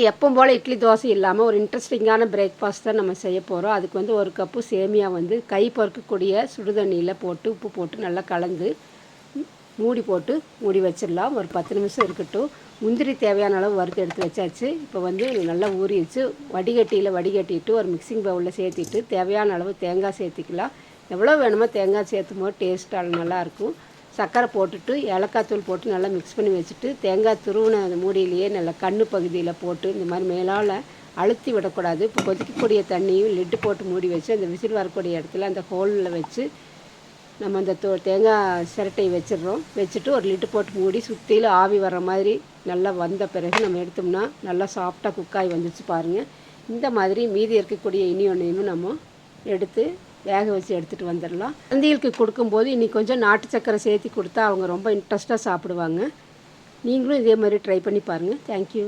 எப்பவும் போல் இட்லி தோசை இல்லாமல் ஒரு இன்ட்ரெஸ்டிங்கான பிரேக்ஃபாஸ்ட் தான் நம்ம செய்ய போகிறோம். அதுக்கு வந்து ஒரு கப்பு சேமியா வந்து கை பொறுக்கக்கூடிய சுடுதண்ணியில் போட்டு உப்பு போட்டு நல்லா கலந்து மூடி போட்டு மூடி வச்சிடலாம். ஒரு 10 நிமிஷம் இருக்கட்டும். முந்திரி தேவையான அளவு வறுத்து எடுத்து வச்சாச்சு. இப்போ வந்து நல்லா ஊறிடுச்சு. வடிகட்டிட்டு ஒரு மிக்சிங் பவுலில் சேர்த்திட்டு தேவையான அளவு தேங்காய் சேர்த்திக்கலாம். எவ்வளோ வேணுமோ தேங்காய் சேர்த்தும் போது டேஸ்ட்டாக நல்லாயிருக்கும். சர்க்கரை போட்டுட்டு ஏலக்காய் தூள் போட்டு நல்லா மிக்ஸ் பண்ணி வச்சுட்டு தேங்காய் துருவின அந்த மூடியிலேயே நல்லா கண்ணு பகுதியில் போட்டு இந்த மாதிரி மேலால் அழுத்தி விடக்கூடாது. இப்போ கொதிக்கக்கூடிய தண்ணியும் லிட்டு போட்டு மூடி வச்சு அந்த விசில் வரக்கூடிய இடத்துல அந்த ஹோலில் வச்சு நம்ம அந்த தேங்காய் சிரட்டையை வச்சுட்டு ஒரு லிட்டு போட்டு மூடி சுற்றிலும் ஆவி வர்ற மாதிரி நல்லா வந்த பிறகு நம்ம எடுத்தோம்னா நல்லா சாஃப்டாக குக்காய் வந்துச்சு பாருங்கள். இந்த மாதிரி மீதி இருக்கக்கூடிய இனி ஒன்றையும் நம்ம எடுத்து வேக வச்சு எடுத்துகிட்டு வந்துடலாம். குழந்தைகளுக்கு கொடுக்கும்போது இன்னைக்கு கொஞ்சம் நாட்டு சக்கரை சேர்த்து கொடுத்தா அவங்க ரொம்ப இன்ட்ரெஸ்ட்டாக சாப்பிடுவாங்க. நீங்களும் இதே மாதிரி ட்ரை பண்ணி பாருங்கள். தேங்க்யூ.